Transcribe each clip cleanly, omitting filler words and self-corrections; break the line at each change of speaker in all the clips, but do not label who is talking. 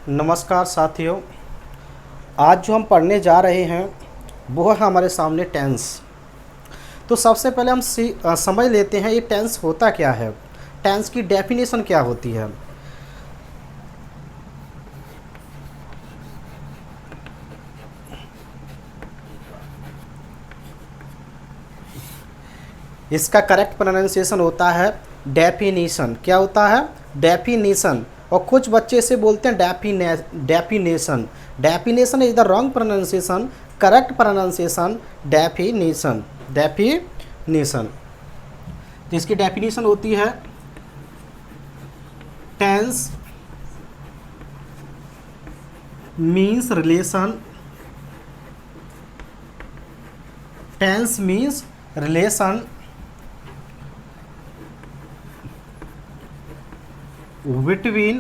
नमस्कार साथियों। आज जो हम पढ़ने जा रहे हैं वो है हमारे सामने टेंस। तो सबसे पहले हम समझ लेते हैं ये टेंस होता क्या है, टेंस की डेफिनेशन क्या होती है। इसका करेक्ट प्रोनाउंसिएशन होता है डेफिनेशन। क्या होता है? डेफिनेशन। और कुछ बच्चे इसे बोलते हैं definition. Definition is the wrong pronunciation, correct pronunciation definition. Definition तो इसकी डेफिनेशन होती है tense means relation. Tense means relation between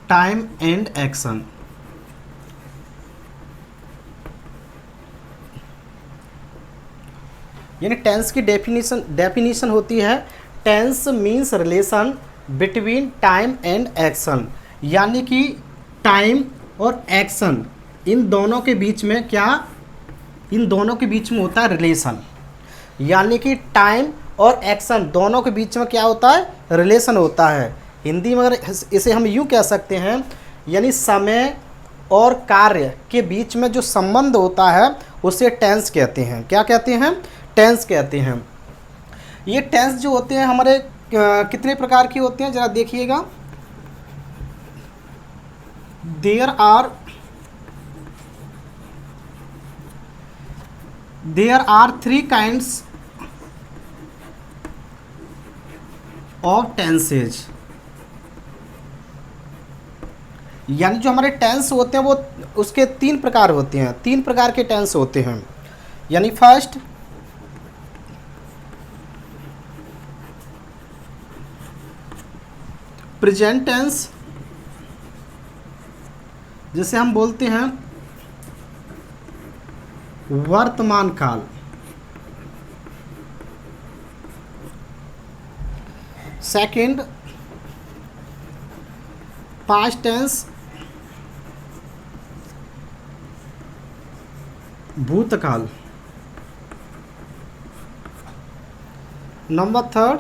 time and action। यानी टेंस की डेफिनेशन होती है tense means relation between time and action. यानी कि टाइम और एक्शन इन दोनों के बीच में इन दोनों के बीच में होता है रिलेशन। यानी कि टाइम और एक्शन दोनों के बीच में क्या होता है? रिलेशन होता है। हिंदी में अगर इसे हम यूँ कह सकते हैं, यानी समय और कार्य के बीच में जो संबंध होता है उसे टेंस कहते हैं। क्या कहते हैं? टेंस कहते हैं। ये टेंस जो होते हैं हमारे कितने प्रकार के होते हैं ज़रा देखिएगा। There are 3 kinds of tenses. यानी जो हमारे टेंस होते हैं वो उसके 3 प्रकार होते हैं। 3 प्रकार के टेंस होते हैं। यानी फर्स्ट प्रेजेंट टेंस, जिसे हम बोलते हैं वर्तमान काल। सेकंड पास्ट टेंस, भूतकाल। नंबर थर्ड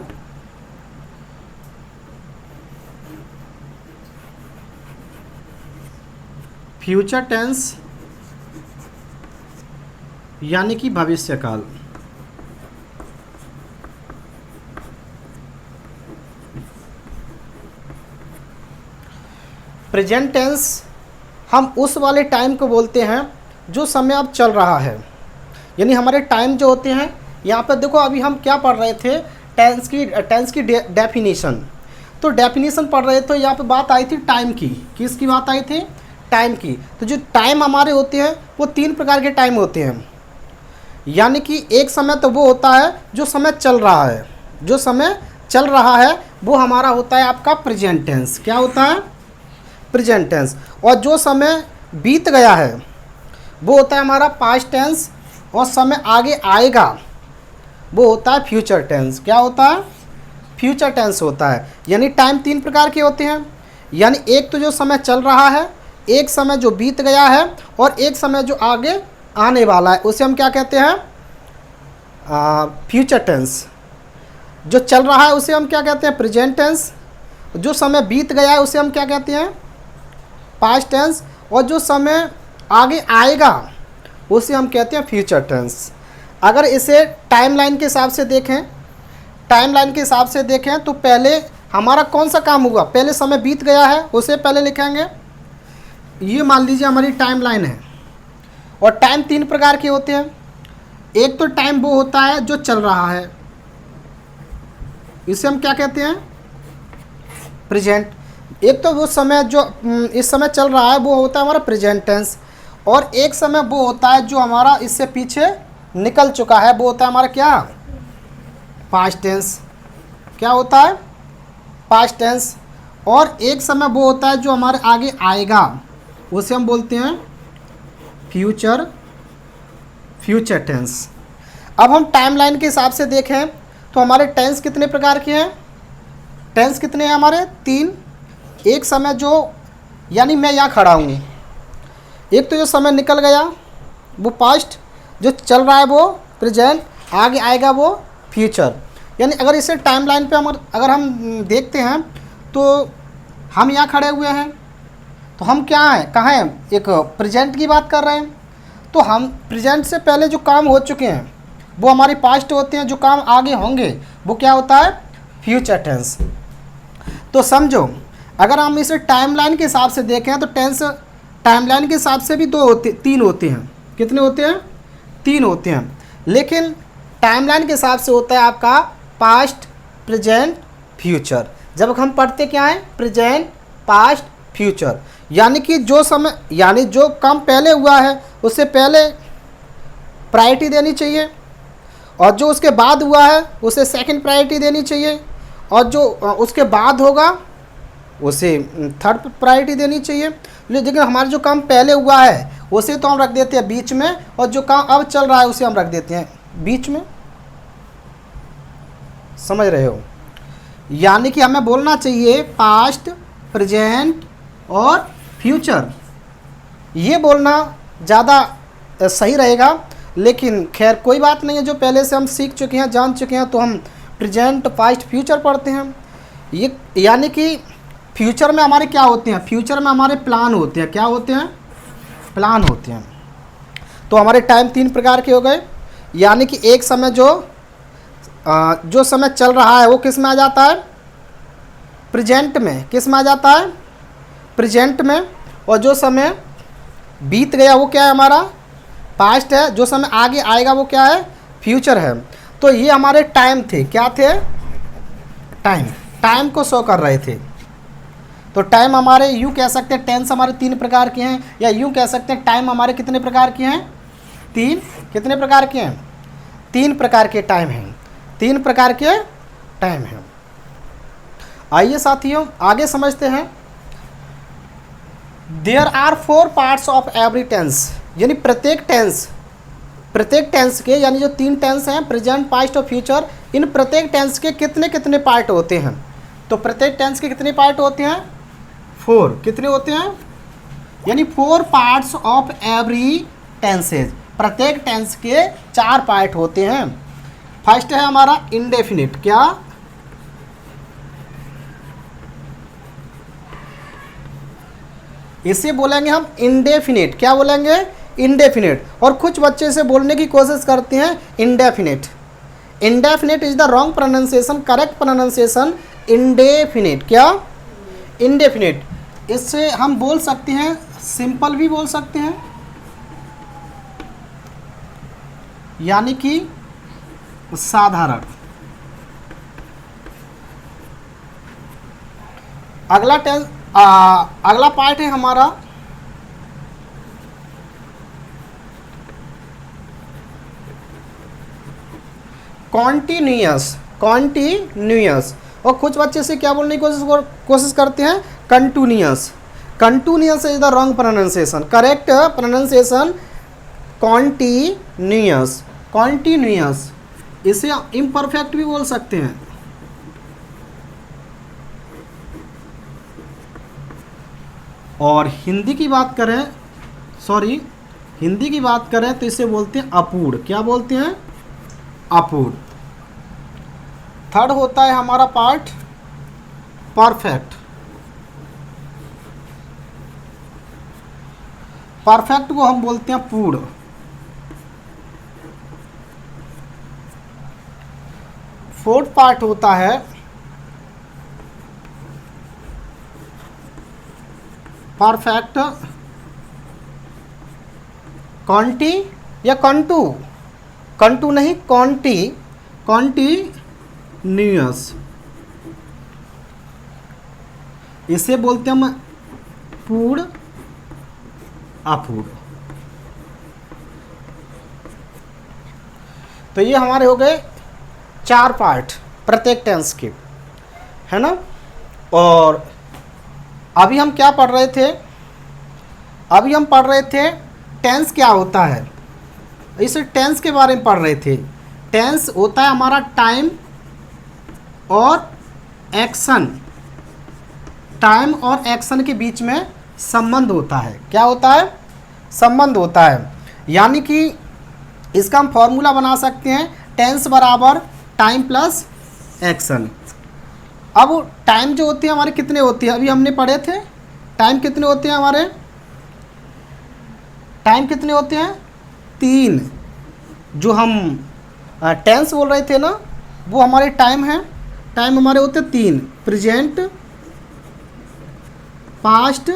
फ्यूचर टेंस, यानी कि भविष्यकाल। प्रेजेंट टेंस हम उस वाले टाइम को बोलते हैं जो समय अब चल रहा है। यानी हमारे टाइम जो होते हैं, यहाँ पर देखो अभी हम क्या पढ़ रहे थे, टेंस की डेफिनेशन। तो डेफिनेशन पढ़ रहे थे, यहाँ पे बात आई थी टाइम की। किसकी बात आई थी? टाइम की। तो जो टाइम हमारे होते हैं वो 3 प्रकार के टाइम होते हैं। यानी कि एक समय तो वो होता है जो समय चल रहा है। जो समय चल रहा है वो हमारा होता है आपका प्रेजेंट टेंस। क्या होता है? Present tense. और जो समय बीत गया है वो होता है हमारा पास्ट टेंस। और समय आगे आएगा वो होता है फ्यूचर टेंस। क्या होता है? फ्यूचर टेंस होता है। यानी टाइम 3 प्रकार के होते हैं। यानी एक तो जो समय चल रहा है, एक समय जो बीत गया है, और एक समय जो आगे आने वाला है, उसे हम क्या कहते हैं? Future tense. जो चल रहा है उसे हम क्या कहते हैं? Present tense. जो समय बीत गया है उसे हम क्या कहते हैं? Past tense. और जो समय आगे आएगा उसे हम कहते हैं फ्यूचर टेंस। अगर इसे टाइमलाइन के हिसाब से देखें तो पहले हमारा कौन सा काम हुआ? पहले समय बीत गया है उसे पहले लिखेंगे। ये मान लीजिए हमारी टाइमलाइन है। और टाइम 3 प्रकार के होते हैं। एक तो टाइम वो होता है जो चल रहा है, इसे हम क्या कहते हैं? प्रेजेंट। एक तो वो समय जो इस समय चल रहा है वो होता है हमारा प्रेजेंट टेंस। और एक समय वो होता है जो हमारा इससे पीछे निकल चुका है, वो होता है हमारा क्या? Past tense. क्या होता है? Past tense. और एक समय वो होता है जो हमारे आगे आएगा, उसे हम बोलते हैं फ्यूचर टेंस। अब हम टाइमलाइन के हिसाब से देखें तो हमारे टेंस कितने प्रकार के हैं? टेंस कितने हैं हमारे? 3। एक समय जो, यानी मैं यहाँ खड़ा हूँ, एक तो जो समय निकल गया वो पास्ट, जो चल रहा है वो प्रेजेंट, आगे आएगा वो फ्यूचर। यानी अगर इसे टाइमलाइन पे अगर हम देखते हैं तो हम यहाँ खड़े हुए हैं, तो हम क्या हैं, कहाँ हैं? एक प्रेजेंट की बात कर रहे हैं। तो हम प्रेजेंट से पहले जो काम हो चुके हैं वो हमारे पास्ट होते हैं, जो काम आगे होंगे वो क्या होता है? Future tense. तो समझो, अगर हम इसे टाइमलाइन के हिसाब से देखें तो टेंस टाइमलाइन के हिसाब से भी 3 होते हैं। कितने होते हैं? 3 होते हैं। लेकिन टाइमलाइन के हिसाब से होता है आपका पास्ट, प्रेजेंट, फ्यूचर। जब हम पढ़ते क्या है? Present, past, future. यानी कि जो समय, यानी जो काम पहले हुआ है उससे पहले प्रायोरिटी देनी चाहिए, और जो उसके बाद हुआ है उसे सेकंड प्रायोरिटी देनी चाहिए, और जो उसके बाद होगा उसे थर्ड प्रायोरिटी देनी चाहिए। लेकिन हमारा जो काम पहले हुआ है उसे तो हम रख देते हैं बीच में, और जो काम अब चल रहा है उसे हम रख देते हैं बीच में। समझ रहे हो? यानी कि हमें बोलना चाहिए पास्ट, प्रेजेंट और फ्यूचर। ये बोलना ज़्यादा सही रहेगा। लेकिन खैर कोई बात नहीं है, जो पहले से हम सीख चुके हैं, जान चुके हैं, तो हम प्रेजेंट, पास्ट, फ्यूचर पढ़ते हैं। ये यानी कि फ्यूचर में हमारे क्या होते हैं? फ्यूचर में हमारे प्लान होते हैं। क्या होते हैं? प्लान होते हैं। तो हमारे टाइम 3 प्रकार के हो गए। यानी कि एक समय जो समय चल रहा है वो किस में आ जाता है? प्रेजेंट में। किस में आ जाता है? प्रेजेंट में। और जो समय बीत गया वो क्या है? हमारा पास्ट है। जो समय आगे आएगा वो क्या है? फ्यूचर है। तो ये हमारे टाइम थे। क्या थे? टाइम को शो कर रहे थे। तो टाइम हमारे यूँ कह सकते हैं, टेंस हमारे 3 प्रकार के हैं, या यूँ कह सकते हैं टाइम हमारे कितने प्रकार के हैं? 3। कितने प्रकार के हैं? 3 प्रकार के टाइम हैं। 3 प्रकार के टाइम हैं। आइए साथियों आगे समझते हैं। There are 4 parts of every tense. यानी प्रत्येक टेंस के, यानी जो 3 टेंस हैं, प्रेजेंट, पास्ट और फ्यूचर, इन प्रत्येक टेंस के कितने कितने पार्ट होते हैं? तो प्रत्येक टेंस के कितने पार्ट होते हैं? 4। कितने होते हैं? यानी 4 पार्ट्स ऑफ एवरी टेंसेज। प्रत्येक टेंस के 4 पार्ट होते हैं। फर्स्ट है हमारा इंडेफिनिट। क्या? इसे बोलेंगे हम इंडेफिनिट। क्या बोलेंगे? इंडेफिनिट। और कुछ बच्चे से बोलने की कोशिश करते हैं indefinite. Indefinite is the wrong pronunciation. Correct pronunciation indefinite. क्या? इंडेफिनिट। इससे हम बोल सकते हैं, सिंपल भी बोल सकते हैं, यानी कि साधारण। अगला पार्ट है हमारा कॉन्टिन्यूअस। और कुछ बच्चे से क्या बोलने की कोशिश करते हैं? Continuous. Continuous is the wrong pronunciation. Correct pronunciation continuous. इसे इम्परफेक्ट भी बोल सकते हैं। और हिंदी की बात करें तो इसे बोलते हैं अपूर्ण। क्या बोलते हैं? अपूर्ण। थर्ड होता है हमारा पार्ट परफेक्ट। परफेक्ट को हम बोलते हैं पूर्ण। फोर्थ पार्ट होता है परफेक्ट कॉन्टी या कंटू नहीं, कॉन्टिन्यूअस। इसे बोलते हैं हम पूर्ण, अपूर्ण। तो ये हमारे हो गए 4 पार्ट प्रत्येक टेंस के, है ना। और अभी हम क्या पढ़ रहे थे? अभी हम पढ़ रहे थे टेंस क्या होता है। इस टेंस के बारे में पढ़ रहे थे। टेंस होता है हमारा टाइम और एक्शन, टाइम और एक्शन के बीच में संबंध होता है। क्या होता है? संबंध होता है। यानी कि इसका हम फॉर्मूला बना सकते हैं, टेंस बराबर टाइम प्लस एक्शन। अब टाइम जो होती है हमारे कितने होती है, अभी हमने पढ़े थे टाइम कितने होते हैं हमारे, टाइम कितने होते हैं 3। जो हम टेंस बोल रहे थे ना, वो हमारे टाइम है, टाइम हमारे होते 3, प्रेजेंट, पास्ट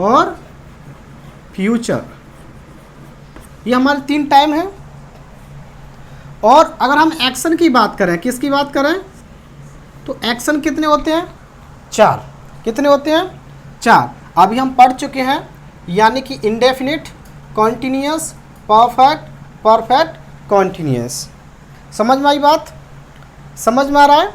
और फ्यूचर। ये हमारे 3 टाइम हैं। और अगर हम एक्शन की बात करें, किसकी बात करें, तो एक्शन कितने होते हैं 4। कितने होते हैं 4। अभी हम पढ़ चुके हैं, यानी कि indefinite, continuous, perfect, perfect continuous. समझ में आई बात? समझ में आ रहा है?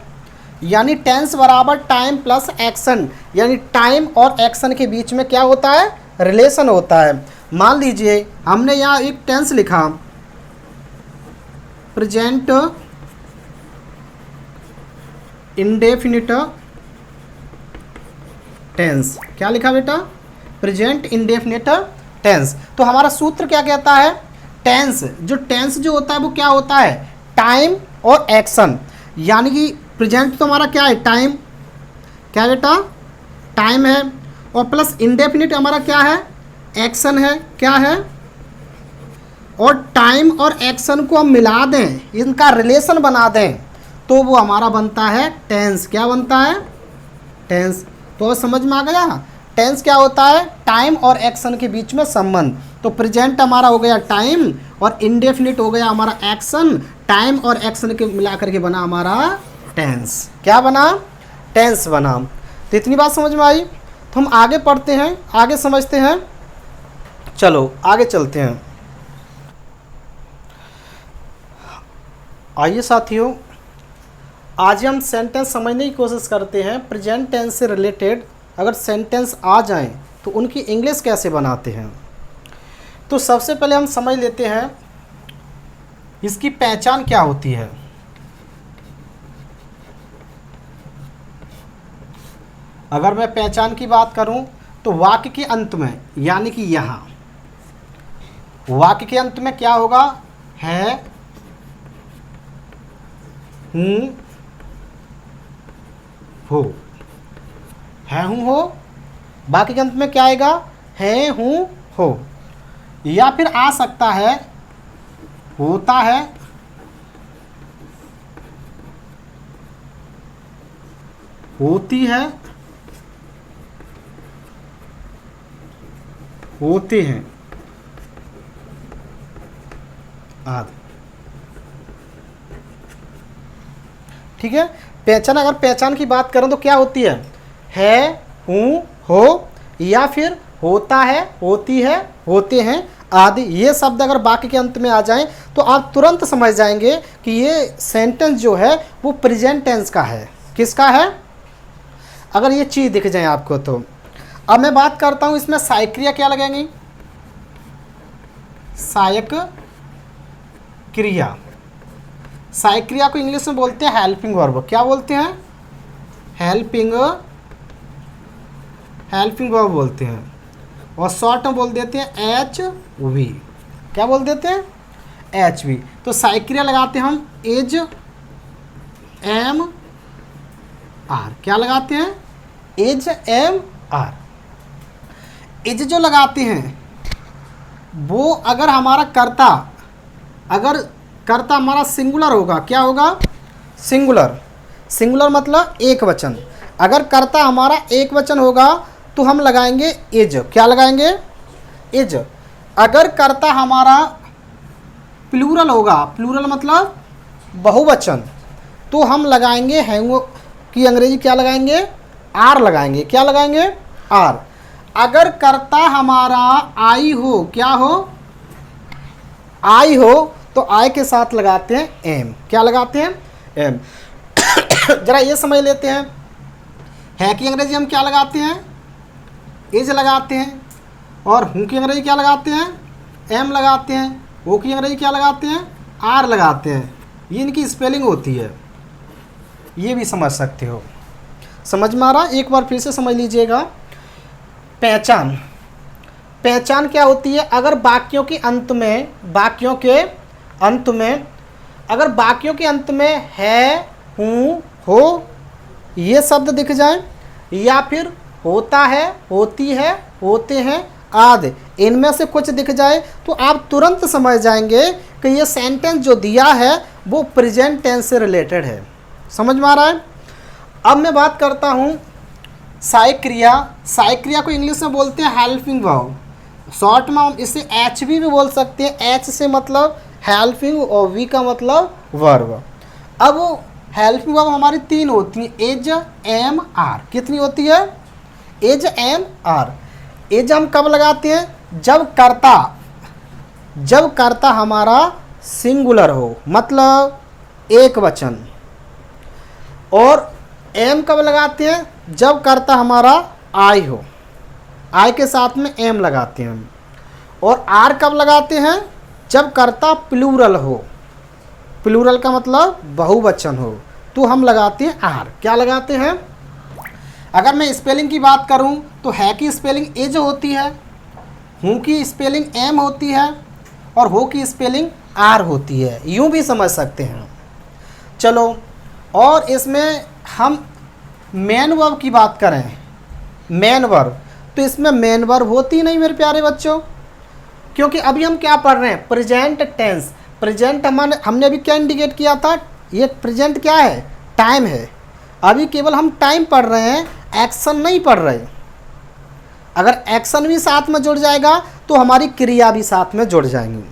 यानी टेंस बराबर टाइम प्लस एक्शन, यानी टाइम और एक्शन के बीच में क्या होता है, रिलेशन होता है। मान लीजिए हमने यहाँ एक टेंस लिखा, प्रेजेंट इंडेफिनिट टेंस। क्या लिखा बेटा? Present indefinite tense. तो हमारा सूत्र क्या कहता है, टेंस जो होता है वो क्या होता है, टाइम और एक्शन। यानी कि प्रेजेंट तो हमारा क्या है, टाइम, क्या बेटा, टाइम है, और प्लस इंडेफिनिट हमारा क्या है, एक्शन है। क्या है? और टाइम और एक्शन को हम मिला दें, इनका रिलेशन बना दें, तो वो हमारा बनता है टेंस। क्या बनता है? टेंस। तो समझ में आ गया, टेंस क्या होता है, टाइम और एक्शन के बीच में संबंध। तो प्रेजेंट हमारा हो गया टाइम और इंडेफिनिट हो गया हमारा एक्शन, टाइम और एक्शन के मिलाकर के बना हमारा टेंस। क्या बना? टेंस बना। तो इतनी बात समझ में आई। तो हम आगे पढ़ते हैं, आगे समझते हैं। चलो आगे चलते हैं। आइए साथियों, आज हम सेंटेंस समझने की कोशिश करते हैं। प्रेजेंट टेंस से रिलेटेड अगर सेंटेंस आ जाएं तो उनकी इंग्लिश कैसे बनाते हैं। तो सबसे पहले हम समझ लेते हैं इसकी पहचान क्या होती है। अगर मैं पहचान की बात करूं तो वाक्य के अंत में, यानी कि यहाँ वाक्य के अंत में क्या होगा, है, हूँ, हो। है, हूँ, हो। बाकी के अंत में क्या आएगा, है, हूँ, हो। या फिर आ सकता है होता है, होती है, होते हैं आदि। ठीक है। पहचान, अगर पहचान की बात करें तो क्या होती है, हूँ, हो, या फिर होता है, होती है, होते हैं आदि। ये शब्द अगर वाक्य के अंत में आ जाएं तो आप तुरंत समझ जाएंगे कि ये सेंटेंस जो है वो प्रेजेंट टेंस का है। किसका है? अगर ये चीज़ दिख जाए आपको तो। अब मैं बात करता हूँ इसमें सहायक क्रिया क्या लगेंगी, सहायक क्रिया। सहायक क्रिया को इंग्लिश में बोलते हैं हेल्पिंग वर्ब। क्या बोलते हैं? हेल्पिंग वर्ब बोलते हैं। और शॉर्ट में बोल देते हैं HV। क्या बोल देते हैं? HV। तो सहायक क्रिया लगाते हैं हम इज, एम, आर। क्या लगाते हैं? Is, am, are. इज जो लगाते हैं वो अगर हमारा कर्ता, अगर कर्ता हमारा सिंगुलर होगा, क्या होगा? सिंगुलर। सिंगुलर मतलब एक वचन। अगर कर्ता हमारा एक वचन होगा तो हम लगाएंगे इज। क्या लगाएंगे? इज। अगर कर्ता हमारा प्लूरल होगा, प्लूरल मतलब बहुवचन, तो हम लगाएंगे हैंग की अंग्रेजी क्या लगाएंगे? आर लगाएंगे। क्या लगाएंगे? आर। अगर कर्ता हमारा आई हो, क्या हो? आई हो, तो आई के साथ लगाते हैं एम। क्या लगाते हैं? एम। जरा ये समझ लेते हैं, है की अंग्रेजी हम क्या लगाते हैं? इज लगाते हैं। और हूँ की अंग्रेजी क्या लगाते हैं? एम लगाते हैं। वो की अंग्रेजी क्या लगाते हैं? आर लगाते हैं। ये इनकी स्पेलिंग होती है। ये भी समझ सकते हो। समझ में आ रहा? एक बार फिर से समझ लीजिएगा। पहचान, पहचान क्या होती है? अगर वाक्यों के अंत में, वाक्यों के अंत में, अगर वाक्यों के अंत में है, हूँ, हो ये शब्द दिख जाए, या फिर होता है, होती है, होते हैं आदि इनमें से कुछ दिख जाए, तो आप तुरंत समझ जाएंगे कि ये सेंटेंस जो दिया है वो प्रेजेंट टेंस से रिलेटेड है। समझ में आ रहा है? अब मैं बात करता हूँ सहायक क्रिया। सहायक क्रिया को इंग्लिश में बोलते हैं हेल्पिंग वर्ब। शॉर्ट में हम इसे एच भी बोल सकते हैं। एच से मतलब हेल्पिंग और वी का मतलब वर्ब। अब हेल्पिंग वर्ब हमारी 3 होती हैं, एज, एम, आर। कितनी होती है? As, M, are. एज हम कब लगाते हैं? जब कर्ता हमारा सिंगुलर हो, मतलब एक वचन। और एम कब लगाते हैं? जब कर्ता हमारा आई हो, आई के साथ में एम लगाते हैं हम। और आर कब लगाते हैं? जब कर्ता प्लूरल हो, प्लूरल का मतलब बहुवचन हो, तो हम लगाते हैं आर। क्या लगाते हैं? अगर मैं स्पेलिंग की बात करूं तो है की स्पेलिंग एज होती है, हूँ की स्पेलिंग एम होती है, और हो की स्पेलिंग आर होती है। यूँ भी समझ सकते हैं। चलो, और इसमें हम मेन वर्ब की बात करें, मेन वर्ब, तो इसमें मेन वर्ब होती नहीं मेरे प्यारे बच्चों, क्योंकि अभी हम क्या पढ़ रहे हैं? Present tense. प्रेजेंट हमने अभी क्या इंडिकेट किया था? ये प्रेजेंट क्या है? टाइम है। अभी केवल हम टाइम पढ़ रहे हैं, एक्शन नहीं पढ़ रहे। अगर एक्शन भी साथ में जुड़ जाएगा तो हमारी क्रिया भी साथ में जुड़ जाएंगी।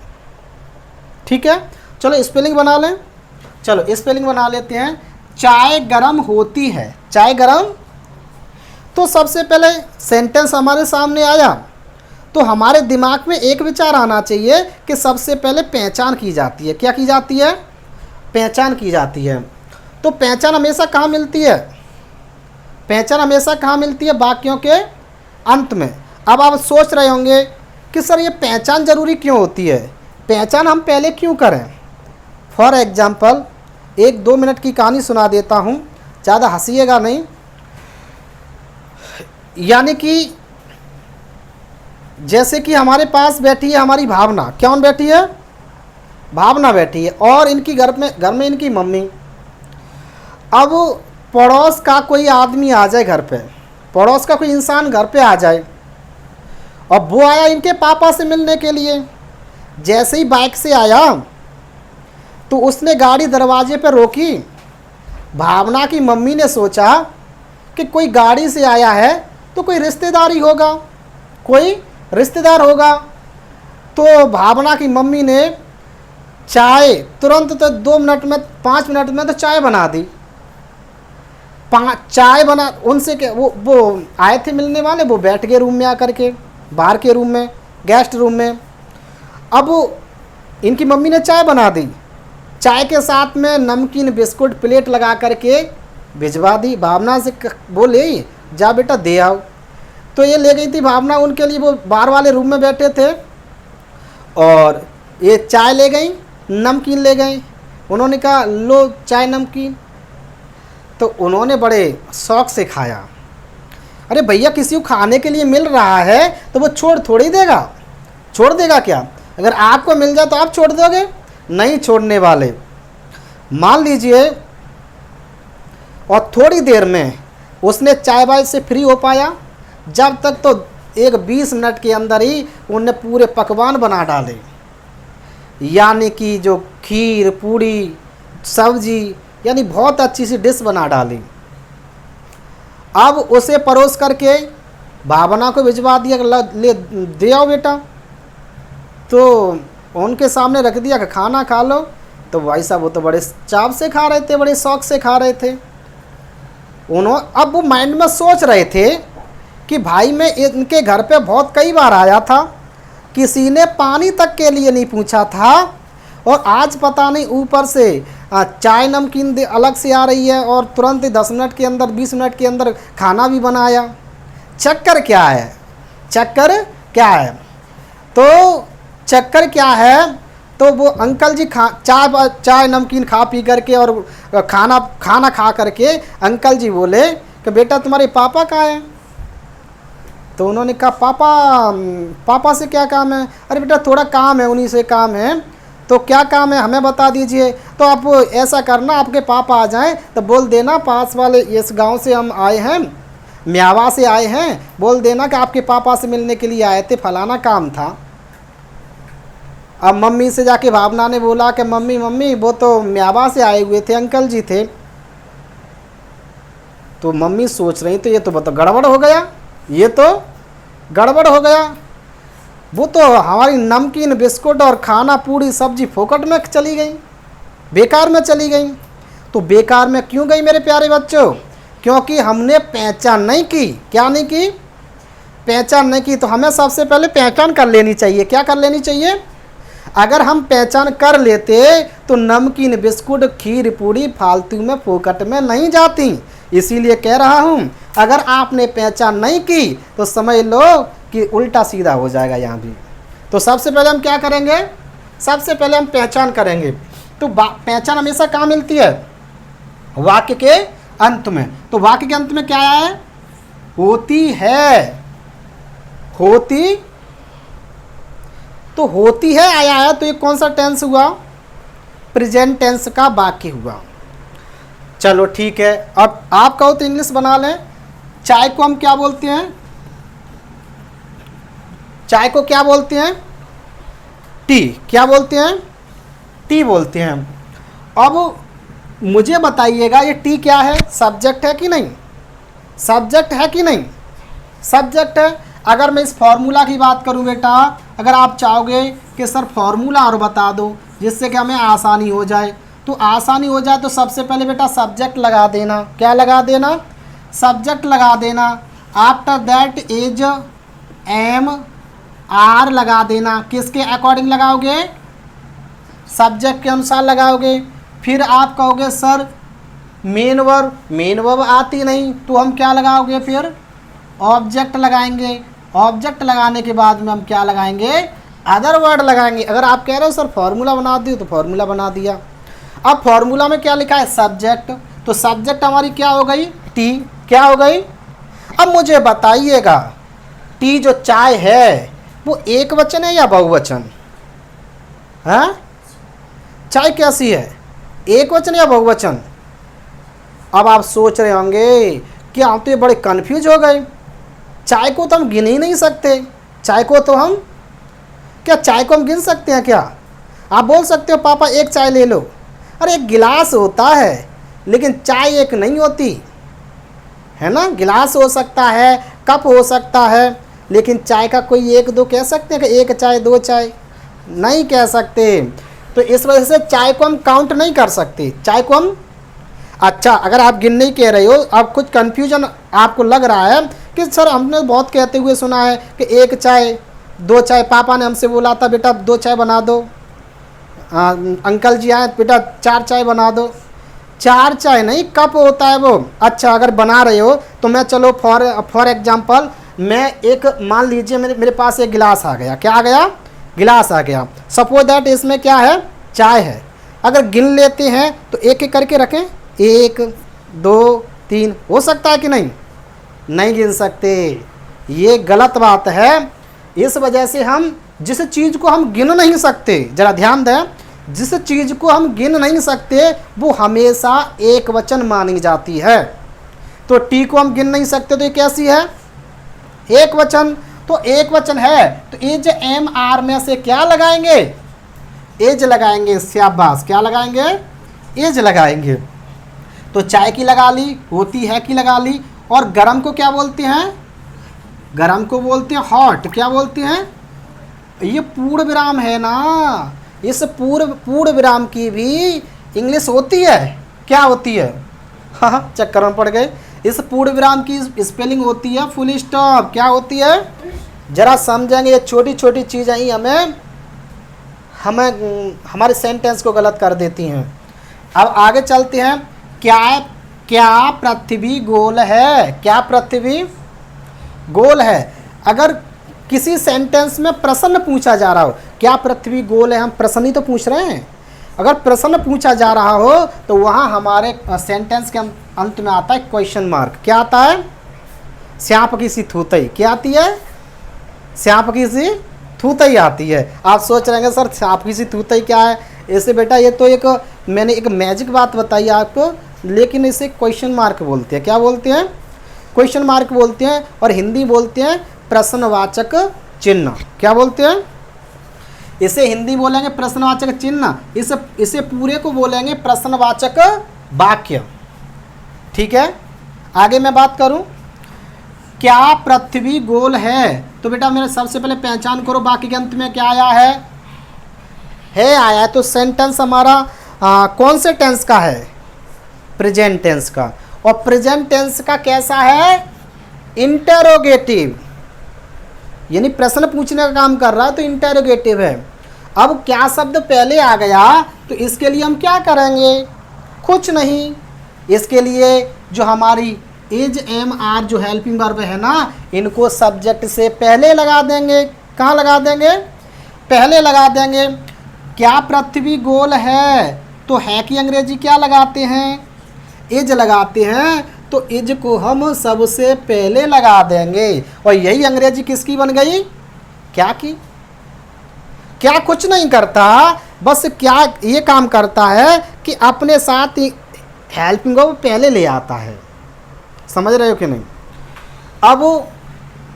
ठीक है, चलो स्पेलिंग बना लें। चलो स्पेलिंग बना लेते हैं। चाय गरम होती है। चाय गरम, तो सबसे पहले सेंटेंस हमारे सामने आया तो हमारे दिमाग में एक विचार आना चाहिए कि सबसे पहले पहचान की जाती है। क्या की जाती है? पहचान की जाती है। तो पहचान हमेशा कहाँ मिलती है? पहचान हमेशा कहाँ मिलती है? वाक्यों के अंत में। अब आप सोच रहे होंगे कि सर ये पहचान ज़रूरी क्यों होती है? पहचान हम पहले क्यों करें? फॉर एग्जाम्पल 1-2 मिनट की कहानी सुना देता हूँ, ज़्यादा हंसीएगा नहीं। यानी कि जैसे कि हमारे पास बैठी है हमारी भावना। कौन बैठी है? भावना बैठी है, और इनकी घर में इनकी मम्मी। अब पड़ोस का कोई आदमी आ जाए घर पे, पड़ोस का कोई इंसान घर पे आ जाए, और वो आया इनके पापा से मिलने के लिए। जैसे ही बाइक से आया तो उसने गाड़ी दरवाजे पर रोकी। भावना की मम्मी ने सोचा कि कोई गाड़ी से आया है तो कोई रिश्तेदारी होगा, कोई रिश्तेदार होगा। तो भावना की मम्मी ने चाय तुरंत, तो 2 मिनट में, 5 मिनट में तो चाय बना दी। चाय बना उनसे के वो आए थे मिलने वाले, वो बैठ गए रूम में आकर के, बाहर के रूम में, गेस्ट रूम में। अब इनकी मम्मी ने चाय बना दी, चाय के साथ में नमकीन बिस्कुट प्लेट लगा करके भिजवा दी। भावना से बोले जा बेटा दे आओ। तो ये ले गई थी भावना उनके लिए, वो बाहर वाले रूम में बैठे थे, और ये चाय ले गई, नमकीन ले गई। उन्होंने कहा लो चाय नमकीन, तो उन्होंने बड़े शौक़ से खाया। अरे भैया, किसी को खाने के लिए मिल रहा है तो वो छोड़ थोड़ी देगा, छोड़ देगा क्या? अगर आपको मिल जाए तो आप छोड़ दोगे? नहीं छोड़ने वाले। मान लीजिए, और थोड़ी देर में उसने चाय वाय से फ्री हो पाया। जब तक तो 20 मिनट के अंदर ही उनने पूरे पकवान बना डाले, यानी कि जो खीर, पूड़ी, सब्जी, यानी बहुत अच्छी सी डिश बना डाली। अब उसे परोस करके भावना को भिजवा दिया, ले दे आओ बेटा। तो उनके सामने रख दिया कि खाना खा लो। तो भाई साहब वो तो बड़े चाव से खा रहे थे, बड़े शौक़ से खा रहे थे। अब वो माइंड में सोच रहे थे कि भाई मैं इनके घर पे बहुत कई बार आया था, किसी ने पानी तक के लिए नहीं पूछा था, और आज पता नहीं ऊपर से चाय नमकीन अलग से आ रही है, और तुरंत 10 मिनट के अंदर, 20 मिनट के अंदर खाना भी बनाया। चक्कर क्या है? चक्कर क्या है? तो चक्कर क्या है? तो वो अंकल जी चाय नमकीन खा पी करके और खाना खा करके अंकल जी बोले कि बेटा तुम्हारे पापा कहाँ हैं? तो उन्होंने कहा पापा से क्या काम है? अरे बेटा थोड़ा काम है, उन्हीं से काम है। तो क्या काम है हमें बता दीजिए। तो आप ऐसा करना, आपके पापा आ जाएं तो बोल देना पास वाले इस गांव से हम आए हैं, म्यावा से आए हैं, बोल देना कि आपके पापा से मिलने के लिए आए थे, फलाना काम था। अब मम्मी से जाके भावना ने बोला कि मम्मी वो तो म्यावा से आए हुए थे, अंकल जी थे। तो मम्मी सोच रही तो ये तो बहुत गड़बड़ हो गया, ये तो गड़बड़ हो गया। वो तो हमारी नमकीन बिस्कुट और खाना पूरी सब्जी फोकट में चली गई, बेकार में चली गई। तो बेकार में क्यों गई मेरे प्यारे बच्चों? क्योंकि हमने पहचान नहीं की। क्या नहीं की? पहचान नहीं की। तो हमें सबसे पहले पहचान कर लेनी चाहिए। क्या कर लेनी चाहिए? अगर हम पहचान कर लेते तो नमकीन बिस्कुट खीर पूरी फालतू में फोकट में नहीं जाती। इसीलिए कह रहा हूँ, अगर आपने पहचान नहीं की तो समझ लो कि उल्टा सीधा हो जाएगा यहाँ भी। तो सबसे पहले हम क्या करेंगे? सबसे पहले हम पहचान करेंगे। तो पहचान हमेशा कहाँ मिलती है? वाक्य के अंत में। तो वाक्य के अंत में क्या आया है? होती है। होती, तो होती है आया है, तो ये कौन सा टेंस हुआ? प्रेजेंट टेंस का वाक्य हुआ। चलो ठीक है, अब आप कहो तो इंग्लिश बना लें। चाय को हम क्या बोलते हैं? चाय को क्या बोलते हैं? टी। क्या बोलते हैं? टी बोलते हैं। अब मुझे बताइएगा ये टी क्या है? सब्जेक्ट है कि नहीं? सब्जेक्ट है कि नहीं? सब्जेक्ट है। अगर मैं इस फॉर्मूला की बात करूं बेटा, अगर आप चाहोगे कि सर फॉर्मूला और बता दो जिससे कि हमें आसानी हो जाए, तो आसानी हो जाए तो सबसे पहले बेटा सब्जेक्ट लगा देना। क्या लगा देना? सब्जेक्ट लगा देना। After that is am are लगा देना। किसके अकॉर्डिंग लगाओगे? सब्जेक्ट के अनुसार लगाओगे। फिर आप कहोगे सर मेन वर्ब आती नहीं, तो हम क्या लगाओगे? फिर ऑब्जेक्ट लगाएंगे। ऑब्जेक्ट लगाने के बाद में हम क्या लगाएंगे? अदर वर्ड लगाएंगे। अगर आप कह रहे हो सर फॉर्मूला बना दियो, तो फॉर्मूला बना दिया। अब फॉर्मूला में क्या लिखा है? सब्जेक्ट। तो सब्जेक्ट हमारी क्या हो गई? टी। क्या हो गई? अब मुझे बताइएगा, टी जो चाय है वो एक वचन है या बहुवचन? हाँ, चाय कैसी है? एक वचन या बहुवचन? अब आप सोच रहे होंगे कि हम तो ये बड़े कंफ्यूज हो गए, चाय को तो हम गिन ही नहीं सकते। चाय को तो हम चाय को हम गिन सकते हैं क्या? आप बोल सकते हो पापा एक चाय ले लो। अरे एक गिलास होता है, लेकिन चाय एक नहीं होती है ना। गिलास हो सकता है, कप हो सकता है, लेकिन चाय का कोई एक दो कह सकते हैं कि एक चाय दो चाय? नहीं कह सकते। तो इस वजह से चाय को हम काउंट नहीं कर सकते। चाय को हम, अच्छा अगर आप गिन नहीं कह रहे हो, अब कुछ कन्फ्यूजन आपको लग रहा है कि सर हमने बहुत कहते हुए सुना है कि एक चाय दो चाय, पापा ने हमसे बोला था बेटा 2 चाय बना दो, अंकल जी आए बेटा 4 चाय बना दो। 4 चाय नहीं, कप होता है वो। अच्छा अगर बना रहे हो तो मैं, चलो फॉर एग्जाम्पल मैं एक, मान लीजिए मेरे पास एक गिलास आ गया। क्या आ गया? गिलास आ गया। सपोज दैट इसमें क्या है? चाय है। अगर गिन लेते हैं तो एक एक करके रखें, 1 2 3, हो सकता है कि नहीं? नहीं गिन सकते। ये गलत बात है। इस वजह से हम जिस चीज़ को हम गिन नहीं सकते, जरा ध्यान दें, जिस चीज़ को हम गिन नहीं सकते वो हमेशा एक वचन मानी जाती है। तो टी को हम गिन नहीं सकते, तो ये कैसी है? एक वचन। तो एक वचन है तो एज एम आर में से क्या लगाएंगे? एज लगाएंगे। शाबाश, क्या लगाएंगे? एज लगाएंगे। तो चाय की लगा ली, होती है की लगा ली। और गरम को क्या बोलते हैं? गरम को बोलते हैं हॉट। क्या बोलते हैं? ये पूर्ण विराम है ना, इस पूर्ण विराम की भी इंग्लिश होती है। क्या होती है? हाँ, चक्कर में पड़ गए। इस पूर्ण विराम की स्पेलिंग होती है फुल स्टॉप। क्या होती है? जरा समझेंगे, ये छोटी छोटी चीज़ें ही हमें हमारे सेंटेंस को गलत कर देती हैं। अब आगे चलते हैं। क्या पृथ्वी गोल है? क्या पृथ्वी गोल है? अगर किसी सेंटेंस में प्रश्न पूछा जा रहा हो, क्या पृथ्वी गोल है, हम प्रश्न ही तो पूछ रहे हैं। अगर प्रश्न पूछा जा रहा हो तो वहाँ हमारे सेंटेंस के अंत में आता है क्वेश्चन मार्क। क्या आता है? श्याप की सी थूतई। क्या आती है? श्याप की सी थूतई आती है। आप सोच रहे हैं सर श्याप की सी थूतई क्या है? ऐसे बेटा ये तो एक मैंने एक मैजिक बात बताई आपको, लेकिन इसे क्वेश्चन मार्क बोलते हैं। क्या बोलते हैं? क्वेश्चन मार्क बोलते हैं। और हिंदी बोलते हैं प्रश्नवाचक चिन्ह। क्या बोलते हैं? इसे हिंदी बोलेंगे प्रश्नवाचक चिन्ह, इसे पूरे को बोलेंगे प्रश्नवाचक वाक्य। ठीक है, आगे मैं बात करूं, क्या पृथ्वी गोल है? तो बेटा मेरे सबसे पहले पहचान करो वाक्य के अंत में क्या आया है आया है। तो सेंटेंस हमारा कौन से टेंस का है? प्रेजेंट टेंस का। और प्रेजेंट टेंस का कैसा है? इंटेरोगेटिव, यानी प्रश्न पूछने का काम कर रहा है तो इंटेरोगेटिव है। अब क्या शब्द पहले आ गया तो इसके लिए हम क्या करेंगे? कुछ नहीं, इसके लिए जो हमारी इज एम आर जो हेल्पिंग वर्ब है ना, इनको सब्जेक्ट से पहले लगा देंगे। कहाँ लगा देंगे? पहले लगा देंगे। क्या पृथ्वी गोल है? तो है की अंग्रेजी क्या लगाते हैं? इज लगाते हैं। तो इज को हम सबसे पहले लगा देंगे। और यही अंग्रेजी किसकी बन गई? क्या की? क्या कुछ नहीं करता, बस क्या ये काम करता है कि अपने साथ हेल्पिंग वर्ब पहले ले आता है। समझ रहे हो कि नहीं? अब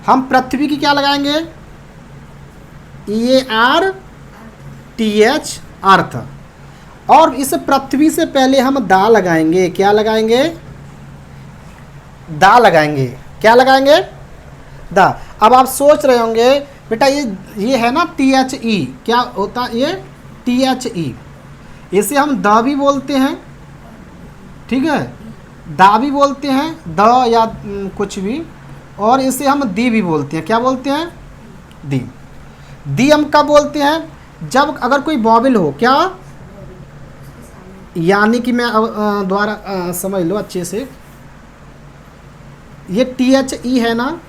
हम पृथ्वी की क्या लगाएंगे? EARTH, अर्थ। और इस पृथ्वी से पहले हम दा लगाएंगे। क्या लगाएंगे? दा लगाएंगे। क्या लगाएंगे? दा। अब आप सोच रहे होंगे बेटा ये है ना THE, क्या होता है ये? THE, इसे हम द भी बोलते हैं, ठीक है, दा भी बोलते हैं, द या कुछ भी, और इसे हम दी भी बोलते हैं। क्या बोलते हैं? दी। दी हम कब बोलते हैं? जब अगर कोई वॉवेल हो। क्या? यानी कि मैं द्वारा समझ लो अच्छे से, ये THE है ना,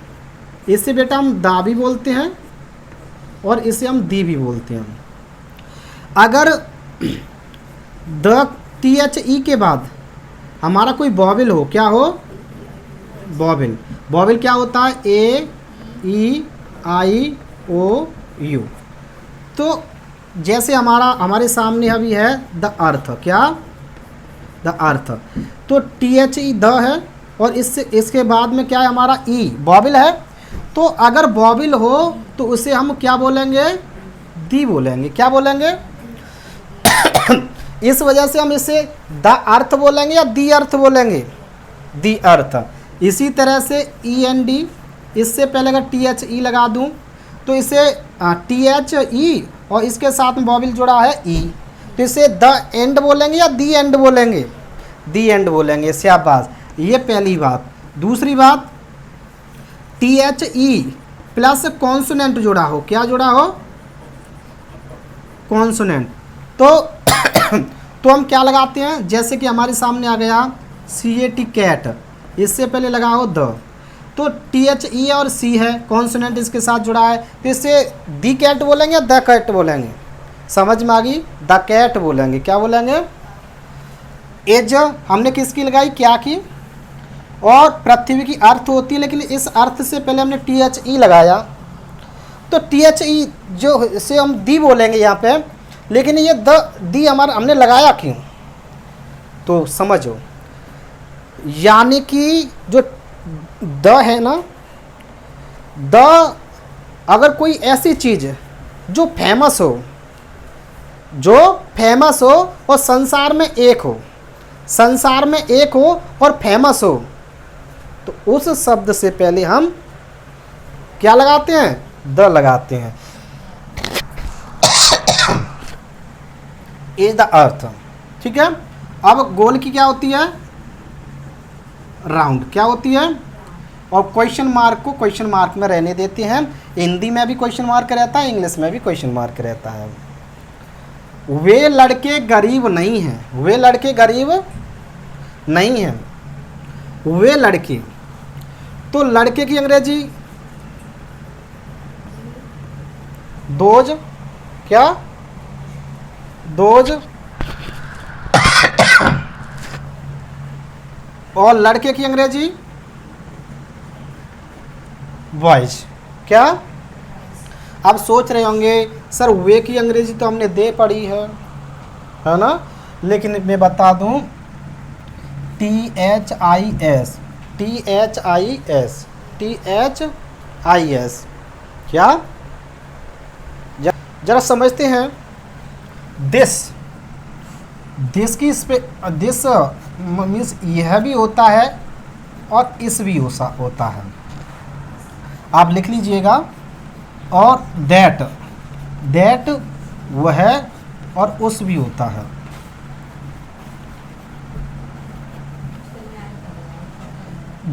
इसे बेटा हम दा भी बोलते हैं और इसे हम दी भी बोलते हैं। अगर द THE के बाद हमारा कोई वॉवेल हो, क्या हो? वॉवेल। वॉवेल क्या होता है? AEIOU। तो जैसे हमारे सामने अभी है द अर्थ। क्या? The earth. तो THE द है और इसके बाद में क्या है हमारा? ई, वॉवेल है। तो अगर वॉवेल हो तो उसे हम क्या बोलेंगे? दी बोलेंगे। क्या बोलेंगे? इस वजह से हम इसे द अर्थ बोलेंगे या दी अर्थ बोलेंगे? दी अर्थ। इसी तरह से END, इससे पहले अगर THE लगा दूं तो इसे THE और इसके साथ में वॉवेल जुड़ा है ई, तो इसे द एंड बोलेंगे या दी एंड बोलेंगे? दी एंड बोलेंगे। शाबाश, ये पहली बात। दूसरी बात, THE प्लस कॉन्सोनेंट जुड़ा हो। क्या जुड़ा हो? कॉन्सोनेंट। तो हम क्या लगाते हैं? जैसे कि हमारे सामने आ गया CAT, कैट, इससे पहले लगा हो द, तो THE और C है, कॉन्सोनेंट इसके साथ जुड़ा है, तो इसे दी कैट बोलेंगे या द कैट बोलेंगे? समझ में आ गई? द कैट बोलेंगे। क्या बोलेंगे? एज हमने किसकी लगाई? क्या की। और पृथ्वी की अर्थ होती है, लेकिन इस अर्थ से पहले हमने THE लगाया, तो THE जो इसे हम दी बोलेंगे यहाँ पे, लेकिन ये दी हमने लगाया क्यों? तो समझो, यानी कि जो द है ना, द अगर कोई ऐसी चीज़ जो फेमस हो और संसार में एक हो और फेमस हो, तो उस शब्द से पहले हम क्या लगाते हैं? द लगाते हैं। Is the earth. ठीक है। अब गोल की क्या होती है? राउंड। क्या होती है? और क्वेश्चन मार्क को क्वेश्चन मार्क में रहने देते हैं। हिंदी में भी क्वेश्चन मार्क रहता है, इंग्लिश में भी क्वेश्चन मार्क रहता है। वे लड़के गरीब नहीं हैं। वे लड़के गरीब नहीं हैं। वे लड़के, तो लड़के की अंग्रेजी दोज, क्या दोज, और लड़के की अंग्रेजी बॉयज, क्या। आप सोच रहे होंगे सर वे की अंग्रेजी तो हमने दे पढ़ी है ना, लेकिन मैं बता दूं THIS, THIS, THIS, क्या। जरा समझते हैं। दिस की दिस मीन्स यह भी होता है और इस भी होता है, आप लिख लीजिएगा। और दैट वह और उस भी होता है।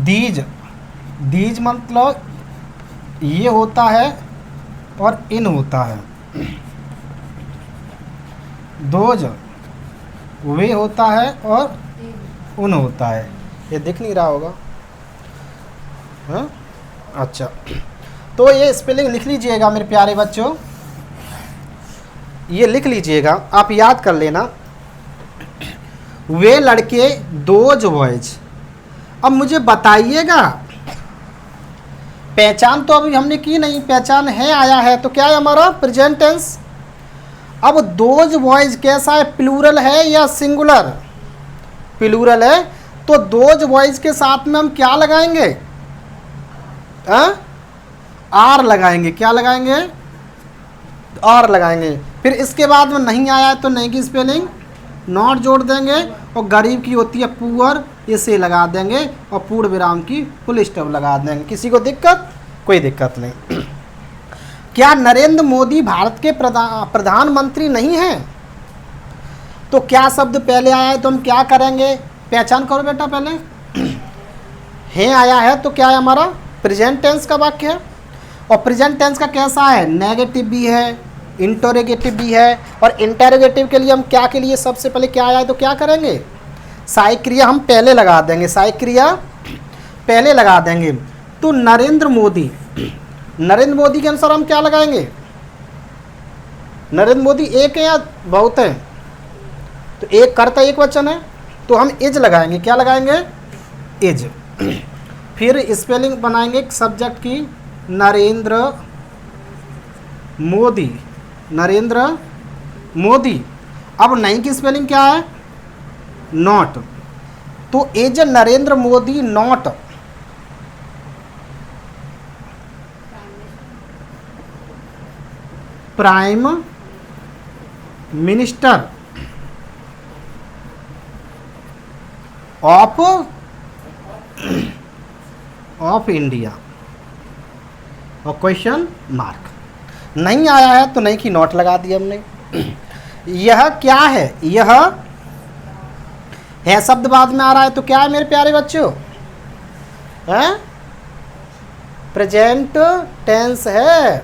दीज मतलब ये होता है और इन होता है। दोज वे होता है और उन होता है। ये दिख नहीं रहा होगा, हाँ अच्छा। तो ये स्पेलिंग लिख लीजिएगा मेरे प्यारे बच्चों, ये लिख लीजिएगा, आप याद कर लेना। वे लड़के, दोज बॉयज। अब मुझे बताइएगा, पहचान तो अभी हमने की नहीं, पहचान है आया है, तो क्या है हमारा प्रेजेंट टेंस। अब दोज बॉयज कैसा है, प्लूरल है या सिंगुलर, प्लूरल है, तो दोज बॉयज के साथ में हम क्या लगाएंगे, आर लगाएंगे, क्या लगाएंगे, आर लगाएंगे। फिर इसके बाद में नहीं आया है तो नहीं की स्पेलिंग नॉट जोड़ देंगे, और गरीब की होती है पुअर, इसे लगा देंगे, और पूर्ण विराम की फुल स्टॉप लगा देंगे। किसी को दिक्कत, कोई दिक्कत नहीं। क्या नरेंद्र मोदी भारत के प्रधानमंत्री नहीं हैं, तो क्या शब्द पहले आया है तो हम क्या करेंगे, पहचान करो बेटा पहले। है आया है तो क्या है हमारा प्रेजेंट टेंस का वाक्य है, और प्रेजेंट टेंस का कैसा है, नेगेटिव भी है, इंटरोगेटिव भी है। और इंटरोगेटिव के लिए हम क्या के लिए सबसे पहले क्या आया है तो क्या करेंगे, सहायक क्रिया हम पहले लगा देंगे, सहायक क्रिया पहले लगा देंगे। तो नरेंद्र मोदी, नरेंद्र मोदी के अनुसार हम क्या लगाएंगे, नरेंद्र मोदी एक है या बहुत है, तो एक कर्ता एक वचन है, तो हम इज लगाएंगे, क्या लगाएंगे, इज। फिर स्पेलिंग बनाएंगे सब्जेक्ट की, नरेंद्र मोदी, नरेंद्र मोदी। अब नहीं की स्पेलिंग क्या है, नॉट, तो is Narendra Modi not prime minister of India, और क्वेश्चन मार्क। नहीं आया है तो नहीं की नोट लगा दिया हमने। यह क्या है, यह है शब्द बाद में आ रहा है तो क्या है मेरे प्यारे बच्चों, है प्रेजेंट टेंस है,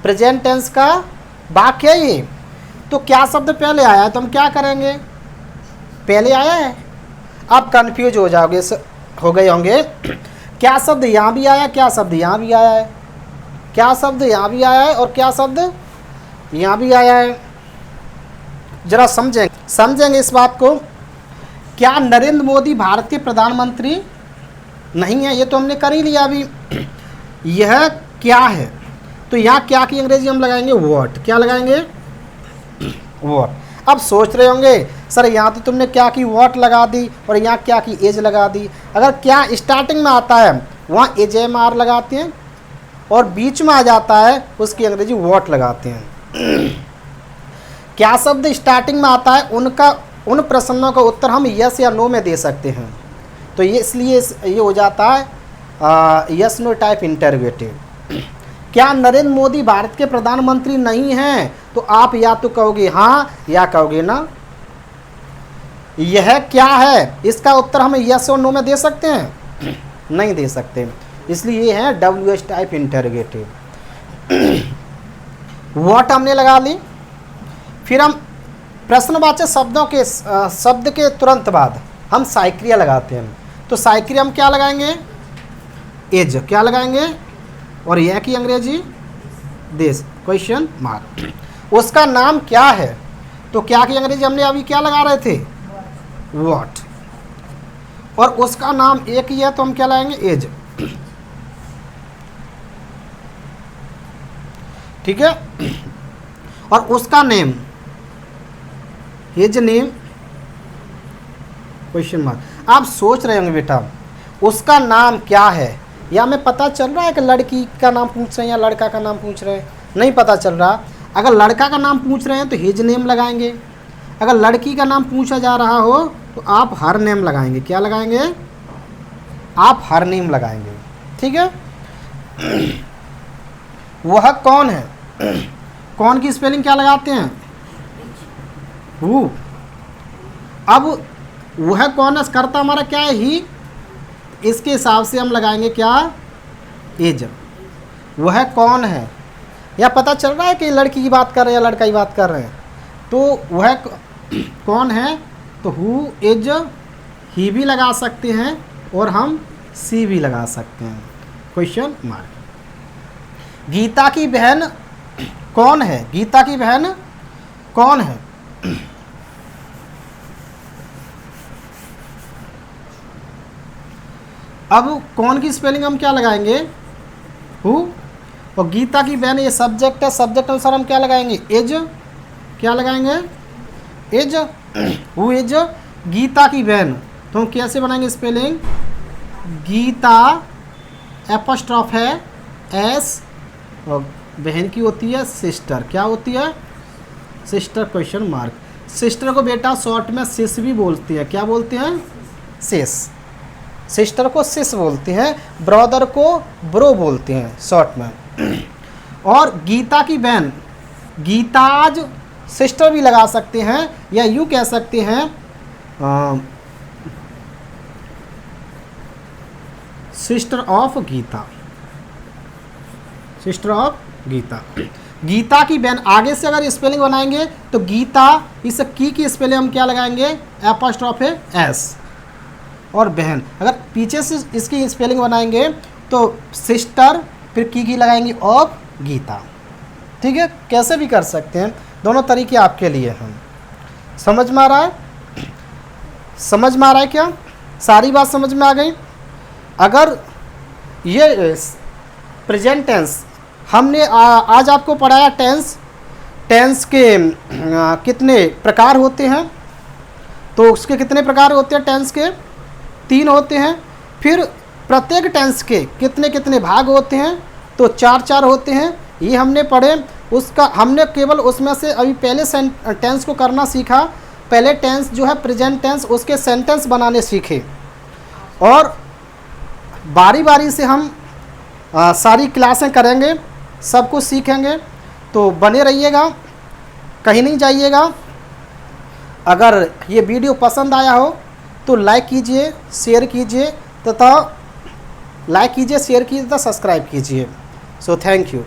प्रेजेंट टेंस का वाक्य है ये। तो क्या शब्द पहले आया है तो हम क्या करेंगे, पहले आया है, आप कंफ्यूज हो जाओगे, हो गए होंगे, क्या शब्द यहाँ भी आया, क्या शब्द यहाँ भी आया है, क्या शब्द यहाँ भी आया है और क्या शब्द यहाँ भी आया है। जरा समझेंगे इस बात को। क्या नरेंद्र मोदी भारत के प्रधानमंत्री नहीं है, ये तो हमने कर ही लिया अभी। यह क्या है, तो यहाँ क्या की अंग्रेजी हम लगाएंगे, व्हाट, क्या लगाएंगे, व्हाट। अब सोच रहे होंगे सर यहाँ तो तुमने क्या की व्हाट लगा दी और यहाँ क्या की एज लगा दी। अगर क्या स्टार्टिंग में आता है वहाँ एज एम आर लगाते हैं, और बीच में आ जाता है उसकी अंग्रेजी व्हाट लगाते हैं। क्या शब्द स्टार्टिंग में आता है उन प्रश्नों का उत्तर हम यस या नो में दे सकते हैं, तो ये इसलिए ये हो जाता है यस नो टाइप इंटरोगेटिव। क्या नरेंद्र मोदी भारत के प्रधानमंत्री नहीं हैं, तो आप या तो कहोगे हाँ या कहोगे ना। यह क्या है, इसका उत्तर हम यस और नो में दे सकते हैं, नहीं दे सकते, इसलिए ये है WH टाइप इंटरोगेटिव। व्हाट हमने लगा ली। फिर हम प्रश्नवाचक शब्द के तुरंत बाद हम सहायक क्रिया लगाते हैं, तो सहायक क्रिया हम क्या लगाएंगे, एज, क्या लगाएंगे, और यह की अंग्रेजी दिस, क्वेश्चन मार्क। उसका नाम क्या है, तो क्या की अंग्रेजी हमने अभी क्या लगा रहे थे, व्हाट। और उसका नाम एक ही है तो हम क्या लाएंगे, एज। ठीक है। और उसका name, his name, question mark. आप सोच रहे होंगे बेटा उसका नाम क्या है, या हमें पता चल रहा है कि लड़की का नाम पूछ रहे हैं या लड़का का नाम पूछ रहे हैं, नहीं पता चल रहा। अगर लड़का का नाम पूछ रहे हैं तो हिज नेम लगाएंगे, अगर लड़की का नाम पूछा जा रहा हो तो आप हर नेम लगाएंगे। क्या लगाएंगे, आप हर नेम लगाएंगे। ठीक है। वह कौन है, कौन की स्पेलिंग क्या लगाते हैं, हु। अब वह कौन है, करता हमारा क्या है, ही। इसके हिसाब से हम लगाएंगे क्या, एज। वह कौन है, या पता चल रहा है कि लड़की की बात कर रहे हैं या लड़का की बात कर रहे हैं, तो वह कौन है, तो हु इज, ही भी लगा सकते हैं और हम सी भी लगा सकते हैं, क्वेश्चन मार्क। गीता की बहन कौन है, गीता की बहन कौन है। अब कौन की स्पेलिंग हम क्या लगाएंगे, हु। और गीता की बहन ये सब्जेक्ट है, सब्जेक्ट अनुसार हम क्या लगाएंगे, एज। क्या लगाएंगे, एज। हु इज गीता की बहन, तो हम कैसे बनाएंगे स्पेलिंग, गीता एपोस्ट्रॉफ है एस, और बहन की होती है सिस्टर। क्या होती है, सिस्टर, क्वेश्चन मार्क। सिस्टर को बेटा शॉर्ट में सिस भी बोलते हैं। क्या बोलते हैं, सिस। सिस्टर को सिस बोलते हैं, ब्रदर को ब्रो बोलते हैं शॉर्ट में। और गीता की बहन, गीताज सिस्टर भी लगा सकते हैं, या यूँ कह सकते हैं sister of Gita, sister of Gita. Gita की बहन, आगे से अगर स्पेलिंग बनाएंगे तो गीता, इस की स्पेलिंग हम क्या लगाएंगे, एपोस्ट्रॉफ है एस। और बहन, अगर पीछे से इसकी स्पेलिंग बनाएंगे तो सिस्टर, फिर की लगाएंगे ऑफ गीता। ठीक है, कैसे भी कर सकते हैं, दोनों तरीके आपके लिए हैं। समझ में आ रहा है, समझ में आ रहा है क्या, सारी बात समझ में आ गई। अगर ये प्रेजेंट टेंस हमने आज आपको पढ़ाया, टेंस के कितने प्रकार होते हैं, तो उसके कितने प्रकार होते हैं, टेंस के 3 होते हैं। फिर प्रत्येक टेंस के कितने कितने भाग होते हैं, तो 4 होते हैं, ये हमने पढ़े। उसका हमने केवल उसमें से अभी पहले टेंस को करना सीखा, पहले टेंस जो है प्रेजेंट टेंस, उसके सेंटेंस बनाने सीखे, और बारी बारी से हम सारी क्लासें करेंगे, सब कुछ सीखेंगे। तो बने रहिएगा, कहीं नहीं जाइएगा। अगर ये वीडियो पसंद आया हो तो लाइक कीजिए, शेयर कीजिए, तथा लाइक कीजिए, शेयर कीजिए तथा सब्सक्राइब कीजिए। So thank you.